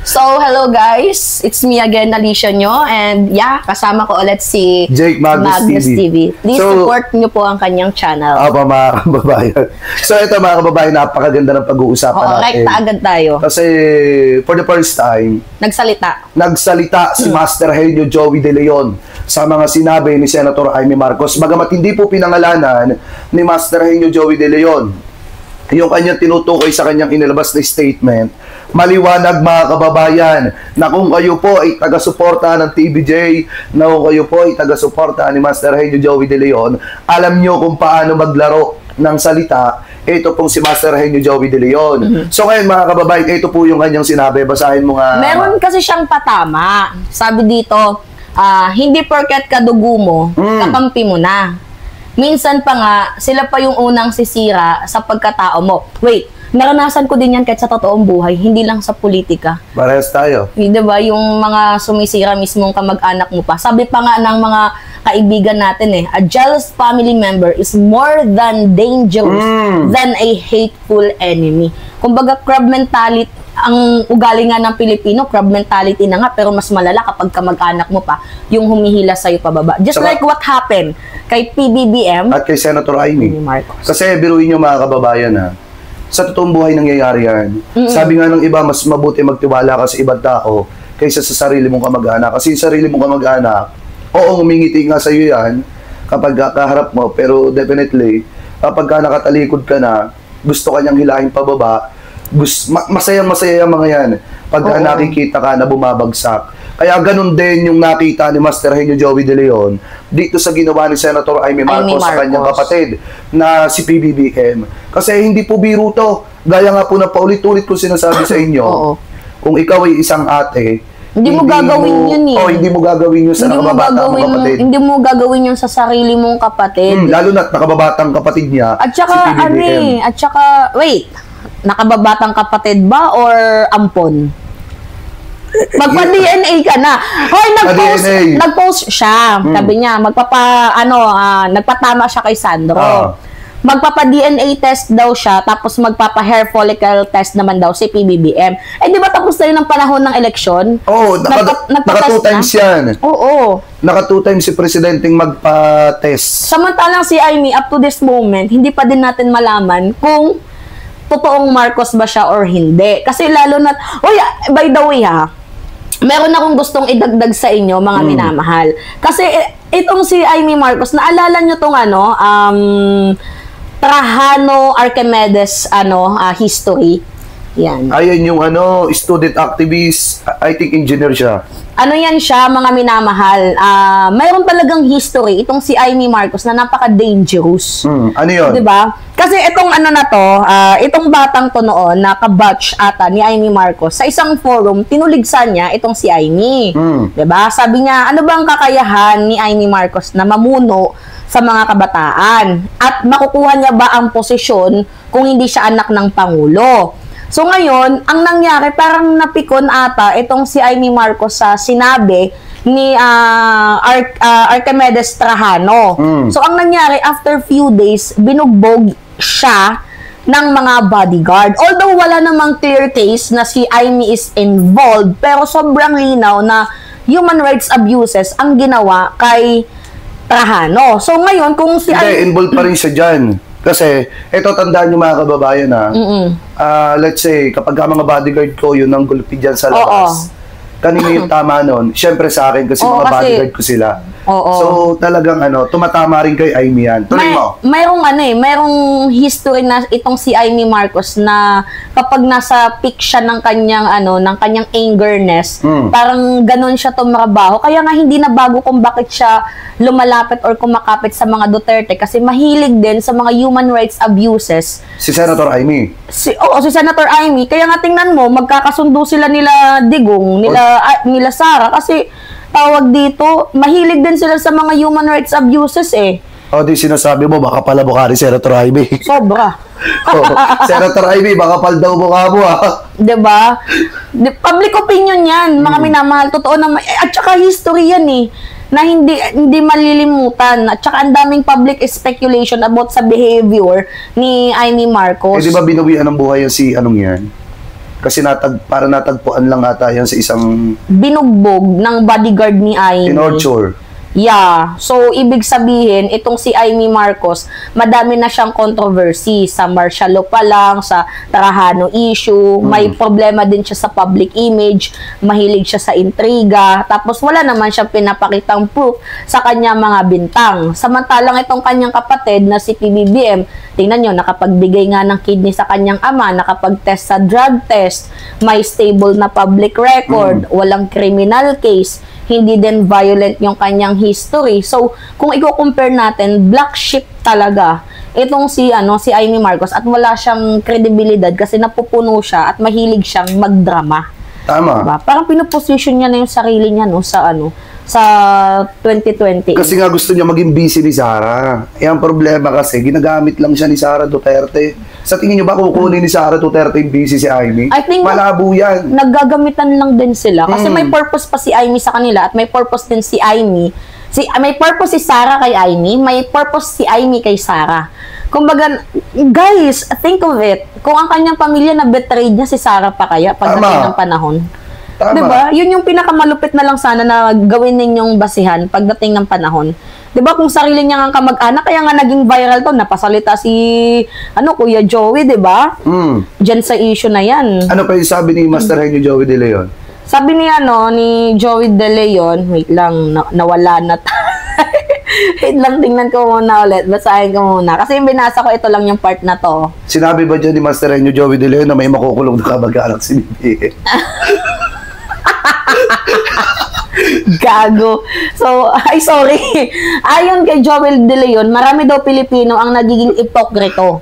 So, hello guys. It's me again, Alicia nyo. And yeah, kasama ko ulit si Jake Magnus TV. Please support nyo po ang kanyang channel. Opo, mga kababayan. So, ito mga kababayan, napakaganda ng pag-uusapan natin. Rekta agad tayo. Kasi, for the first time, Nagsalita si Master Henyo Joey De Leon sa mga sinabi ni Senator Amy Marcos. Bagamat hindi po pinangalanan ni Master Henyo Joey De Leon yung kanyang tinutukoy sa kanyang inilabas na statement, maliwanag mga kababayan na kung kayo po ay taga-suporta ng TVJ, na kung kayo po ay taga-suporta ni Master Henyo Joey De Leon, alam nyo kung paano maglaro ng salita. Ito pong si Master Henyo Joey De Leon. So ngayon mga kababayan, ito po yung kanyang sinabi. Basahin mo nga. Meron kasi siyang patama. Sabi dito, hindi porket kadugo mo, kakampi mo na. Minsan pa nga, sila pa yung unang sisira sa pagkatao mo. Wait, naranasan ko din yan kahit sa totoong buhay, hindi lang sa politika. Parehas tayo. Diba, yung mga sumisira mismong kamag-anak mo pa. Sabi pa nga ng mga kaibigan natin a jealous family member is more than dangerous than a hateful enemy. Kumbaga, crab mentality, ang ugali nga ng Pilipino, crab mentality na nga, pero mas malala kapag kamag-anak mo pa, yung humihila sa'yo pababa. Just like what happened kay PBBM at kay Senator Amy. Kasi biruin nyo mga kababayan sa totoong buhay nangyayari yan. Sabi nga ng iba, mas mabuti magtiwala ka sa ibang tao kaysa sa sarili mong kamag-anak. Kasi yung sarili mong kamag-anak, oo, ngumingiti nga sa'yo yan kapag kaharap mo, pero definitely, kapag nakatalikod ka na, gusto ka niyang hilahin pababa, masaya-masaya yung mga yan pagka nakikita ka na bumabagsak. Kaya ganun din yung nakita ni Master Henyo Joey De Leon dito sa ginawa ni Senator Amy Marcos sa kanyang kapatid na si PBBM. Kasi hindi po biro to. Gaya nga po na paulit-ulit ko sinasabi sa inyo, kung ikaw ay isang ate, hindi mo gagawin yun hindi mo gagawin yun sa nakababatang kapatid. Hindi mo gagawin yun sa sarili mong kapatid. Lalo na't nakababatang kapatid niya, at saka, si PBBM. at saka, wait, nakababatang kapatid ba or ampon? Magpa-DNA ka na. Hoy, nag-post siya. Sabi niya, nagpatama siya kay Sandro. Magpapa-DNA test daw siya, tapos magpapa-hair follicle test naman daw si PBBM. Di ba tapos na yun ang panahon ng eleksyon? Oo, naka 2 times yan. Oo. Naka 2 times si Presidenteng magpa-test. Samantalang si Amy, up to this moment, hindi pa din natin malaman kung totoong Marcos ba siya or hindi. Kasi lalo na, by the way meron akong gustong idagdag sa inyo, mga minamahal. Kasi itong si Amy Marcos, naalala nyo tong Trajano Archimedes history. Yan. Ayan yung student activist, I think engineer siya. Yan siya, mga minamahal. Mayroon talagang history itong si Amy Marcos na napaka-dangerous. Ano yun? Diba? Kasi itong itong batang to noon, na kabatch ata ni Amy Marcos, sa isang forum, tinuligsan niya itong si Amy. Diba? Sabi niya, ano bang kakayahan ni Amy Marcos na mamuno sa mga kabataan? At makukuha niya ba ang posisyon kung hindi siya anak ng Pangulo? So ngayon, ang nangyari, parang napikon ata itong si Amy Marcos sa sinabi ni Archimedes Trajano. So ang nangyari, after few days, binugbog siya ng mga bodyguard. Although wala namang clear case na si Amy is involved, pero sobrang linaw na human rights abuses ang ginawa kay Trajano. So ngayon, kung si Amy... involved pa rin siya dyan. Kasi, ito tandaan nyo mga kababayan let's say, kapag mga bodyguard ko, yun ang gulpi dyan sa labas. Kanino yung tama nun? Siyempre sa akin kasi mga bodyguard ko sila. So, talagang tumatama rin kay Amy yan. Tuloy mo. Mayroong history na itong si Amy Marcos na kapag nasa peak siya ng kanyang angerness, parang ganun siya tumrabaho. Kaya nga hindi na bago kung bakit siya lumalapit or kumakapit sa mga Duterte kasi mahilig din sa mga human rights abuses. Si Senator Amy. Si Senator Amy. Kaya nga tingnan mo, magkakasundo sila nila Digong, nila Sara kasi tawag dito, mahilig din sila sa mga human rights abuses di sinasabi mo, baka pala mukha ni Senator Amy. Sobra. Senator Amy, baka pal daw mukha mo Diba? Public opinion yan, mga minamahal. Totoo naman. At saka history yan na hindi malilimutan. At saka ang daming public speculation about sa behavior ni Amy Marcos. Di ba binawian ng buhay yan si yan? Kasi para natagpuan lang ata yan sa isang Binugbog ng bodyguard ni Amy. tinorture. Yeah. So, ibig sabihin, itong si Amy Marcos, madami na siyang controversy sa martial law pa lang, sa Tarahano issue, may problema din siya sa public image, mahilig siya sa intriga, tapos wala naman siyang pinapakitang proof sa kanyang mga bintang. Samantalang itong kanyang kapatid na si PBBM, tingnan nyo, nakapagbigay nga ng kidney sa kanyang ama, nakapag-test sa drug test, may stable na public record, walang criminal case, hindi din violent yung kanyang history. So, kung i-compare natin, black sheep talaga itong si Amy Marcos, at wala siyang kredibilidad kasi napupuno siya at mahilig siyang magdrama. Tama. Diba? Parang pinoposition niya na yung sarili niya sa 2020. Kasi nga gusto niya maging busy ni Sara. Eh, ang problema kasi, ginagamit lang siya ni Sara Duterte. Sa tingin niyo ba kukunin ni Sara Duterte yung busy si Amy? I think malabo yan. Naggagamitan lang din sila. Kasi may purpose pa si Amy sa kanila at may purpose din si Amy. May purpose si Sara kay Amy, may purpose si Amy kay Sara. Kumbaga, guys, think of it. Kung ang kanyang pamilya na betrayed niya, si Sara pa kaya pagdating ng panahon. Tama. Diba? Yun yung pinakamalupit na lang sana na gawin ninyong basihan pagdating ng panahon. Diba kung sarili niya nga kamag-anak, kaya nga naging viral to, napasalita si Kuya Joey, diba? Diyan sa issue na yan. Ano pa yung sabi ni Master Henry Joey De Leon? Sabi ni Joey De Leon, wait lang, nawala na wait lang, tingnan ko muna ulit, basahin ko muna. Kasi yung binasa ko, ito lang yung part na to. Sinabi ba dyan ni Master Henry Joey De Leon na may makukulong na kamag-anak si BBM? Gago. So, sorry. Ayon kay Joel De Leon, marami daw Pilipino ang nagiging ipokrito.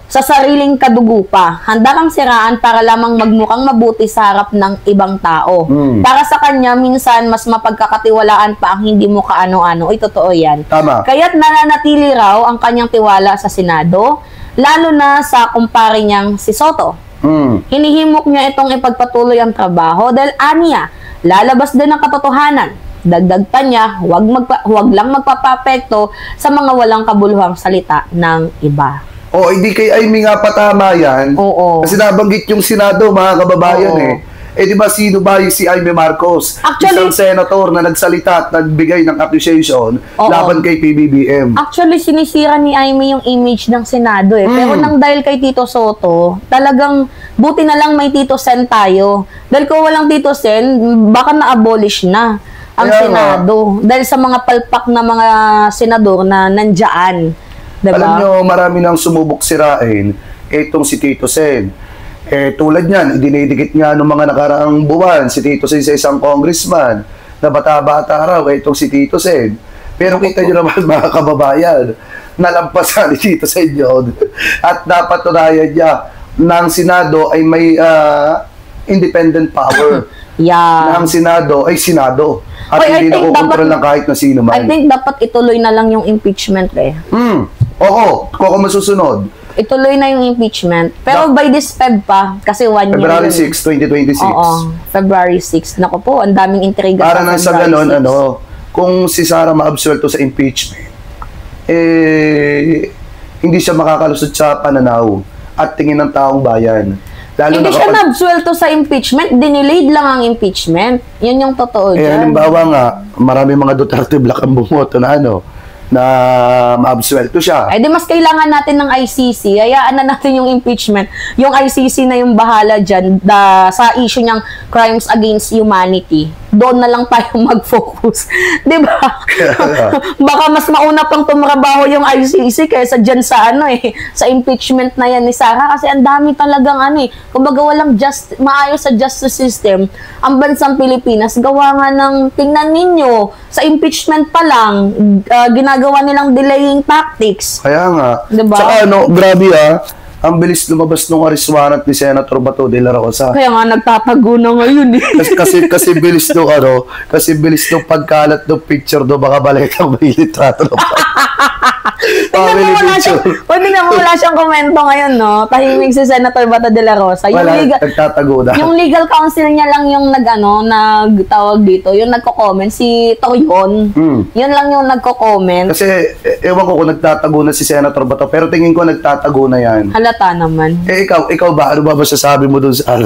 Sa sariling kadugo pa. Handa kang siraan para lamang magmukhang mabuti sa harap ng ibang tao. Para sa kanya, minsan mas mapagkakatiwalaan pa ang hindi mo kaano-ano. Ay, totoo yan. Tama. Kaya't nananatili raw ang kanyang tiwala sa Senado, lalo na sa kumpare niyang si Soto. Hinihimok niya itong ipagpatuloy ang trabaho dahil aniya, lalabas din ang katotohanan. Dagdag pa niya, huwag lang magpapapekto sa mga walang kabuluhang salita ng iba. Hindi kay Amy nga patama yan. Oo. Kasi nabanggit yung Senado, mga kababayan di ba sino ba yung si Amy Marcos? Actually, isang senator na nagsalita at nagbigay ng accusation laban kay PBBM. Actually, sinisira ni Amy yung image ng Senado Pero nang dahil kay Tito Soto, talagang buti na lang may Tito Sen tayo. Dahil kung walang Tito Sen, baka na-abolish na ang Senado. Dahil sa mga palpak na mga senador na nandyan. Diba? Alam nyo, marami nang sumubok sirain itong si Tito Sen. Tulad niyan, dinidikit nga noong mga nakaraang buwan si Tito Sen sa isang congressman na bata-bata raw, itong si Tito Sen. Pero kita nyo naman mga kababayan, nalampasan ni Tito Sen yun at napatunayan niya na ang Senado ay may independent power. Na ang Senado ay Senado at hindi nakukontrol ng kahit na sino man. I think dapat ituloy na lang yung impeachment Oo, kung ako masusunod. Ituloy na yung impeachment. Pero by this Feb pa, kasi 1 year. February 6, 2026. Oo, February 6. Naku po, ang daming intriga para na sa ganon, kung si Sara ma-absuelto sa impeachment, hindi siya makakalusot sa pananaw at tingin ng taong bayan. Lalo hindi siya na-absuelto sa impeachment, dinilayed lang ang impeachment. Yun yung totoo dyan. Halimbawa nga, marami mga Duterte Black ang bumoto na na maabsuelto siya. Di mas kailangan natin ng ICC. Hayaan na natin yung impeachment. Yung ICC na yung bahala dyan sa issue niyang crimes against humanity. Doon na lang tayo mag-focus. Diba? Baka mas mauna pang tumrabaho yung ICC kaysa dyan sa sa impeachment na yan ni Sara. Kasi ang dami talagang kumbaga walang maayos sa justice system. Ang bansang Pilipinas, gawa nga ng, tingnan ninyo, sa impeachment pa lang, ginagawa nilang delaying tactics. Kaya nga. Diba? Saka grabe ang bilis lumabas nung ariswanat ni Senator Bato de la Rosa. Kaya nga nagtatago na ngayon kasi bilis nung kasi bilis nung pagkalat ng picture do baka balik ang may litrato. Family picture. Tingnan mo, wala siyang komento ngayon, no? Tahimik si Senator Bato de la Rosa. Wala, nagtatago na. Yung legal counsel niya lang yung nagtawag dito, yung nagko-comment, si Torion. Yun lang yung nagko-comment. Kasi, ewan ko kung nagtatago na si Senator Bato, pero tingin ko nagtatago na yan. Halata naman. Ikaw ba? Ano ba masasabi mo dun sa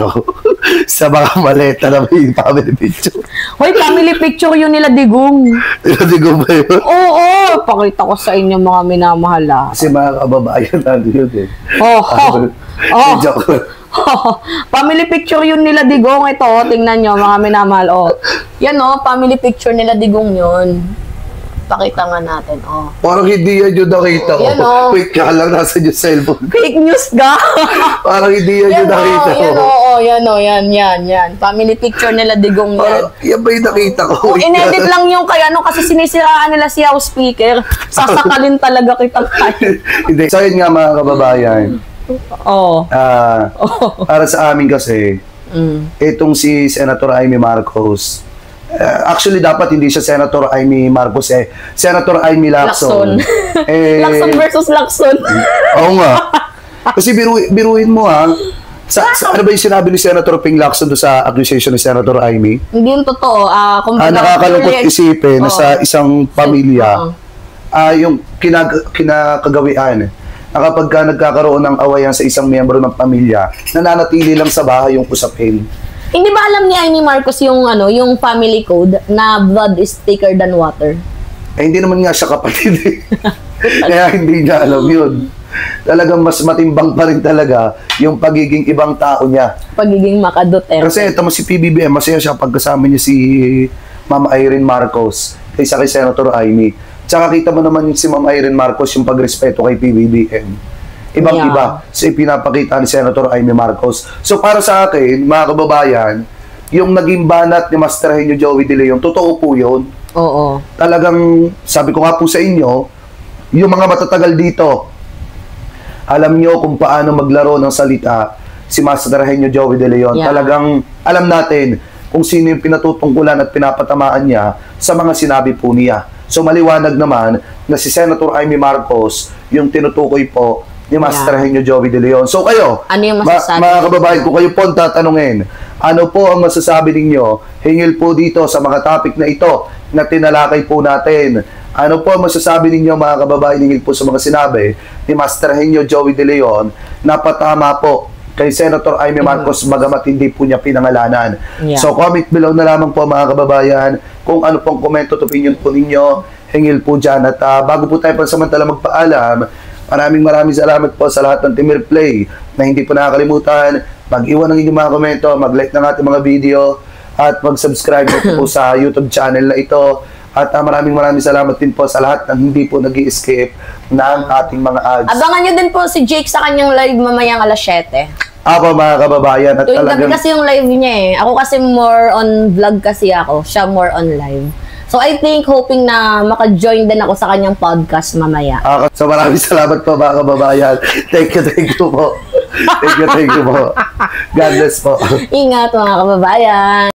sa mga maleta na may family picture? Hoy, family picture yun nila Digong. Nila Digong ba yun? Oo, pakita ko sa inyo mga minamahal. Kasi mga kababayan natin yun eh. Joke. Family picture yun nila Digong. Ito, tingnan nyo mga minamahal. Yan family picture nila Digong yun. Pakita nga natin, Parang hindi yan yung nakita ko. Yan, Wait ka lang, nasa yung cellphone. Fake news ka. Parang hindi yan yung nakita ko. Yan. Family picture nila Digong yan. Yan ba yung nakita ko? Inedit lang yung kasi sinisiraan nila si House Speaker. Sasakalin talaga kita kayo. Hindi. So yun nga mga kababayan. Para sa amin kasi, itong si Senator Amy Marcos, actually, dapat hindi siya Senator Amy Marcos Senator Amy Lacson. Lacson versus Lacson. Oo nga. Kasi biruin mo ano ba yung sinabi ni Senator Ping Lacson do sa accusation ni Senator Amy? Hindi yung totoo. Nakakalungkot isipin na sa isang pamilya, yung kinakagawian na kapag nagkakaroon ng awayan sa isang miyembro ng pamilya, nananatili lang sa bahay yung usapin. Hindi ba alam ni Amy Marcos yung yung family code na blood is thicker than water? Hindi naman nga siya kapatid. Kaya hindi niya alam yun. Talagang mas matimbang pa rin talaga yung pagiging ibang tao niya. Pagiging makaduterte. Kasi ito mo si PBBM, masaya siya pagkasama niya si Ma'am Irene Marcos kaysa kay Senator Amy. Tsaka kita mo naman yung si Ma'am Irene Marcos yung pagrespeto kay PBBM. Ibang-iba sa ipinapakita ni Senator Amy Marcos. So para sa akin, mga kababayan, yung naging banat ni Master Henyo Joey De Leon, totoo po yun. Oo. Talagang, sabi ko nga po sa inyo, yung mga matatagal dito, alam nyo kung paano maglaro ng salita si Master Henyo Joey De Leon. Talagang alam natin kung sino yung pinatutungkulan at pinapatamaan niya sa mga sinabi po niya. So maliwanag naman na si Senator Amy Marcos yung tinutukoy po ni Master Henyo Joey De Leon. So kayo, ano yung masasabi? Mga kababayan, kung kayo po ang tatanungin, ano po ang masasabi ninyo hingil po dito sa mga topic na ito na tinalakay po natin? Ano po ang masasabi ninyo mga kababayan hingil po sa mga sinabi ni Master Henyo Joey De Leon na patama po kay Senator Amy Marcos bagamat hindi po niya pinangalanan? So comment below na lamang po mga kababayan kung ano pong comment at opinion po ninyo hingil po dyan. At bago po tayo pansamantala magpaalam, maraming salamat po sa lahat ng Team Replay na hindi po nakakalimutan mag-iwan ng inyong mga komento, mag-like ng ating mga video at mag-subscribe po sa YouTube channel na ito. At maraming salamat din po sa lahat ng hindi po nag-i-escape ng ating mga ads. Abangan nyo din po si Jake sa kanyang live mamayang alas 7. Ako mga kababayan at talagang kasi yung live niya Ako kasi more on vlog kasi ako, siya more on live. So I think hoping na maka-join din ako sa kanyang podcast mamaya. So maraming salamat po mga kababayan. Thank you po. Thank you po. God bless po. Ingat mga kababayan.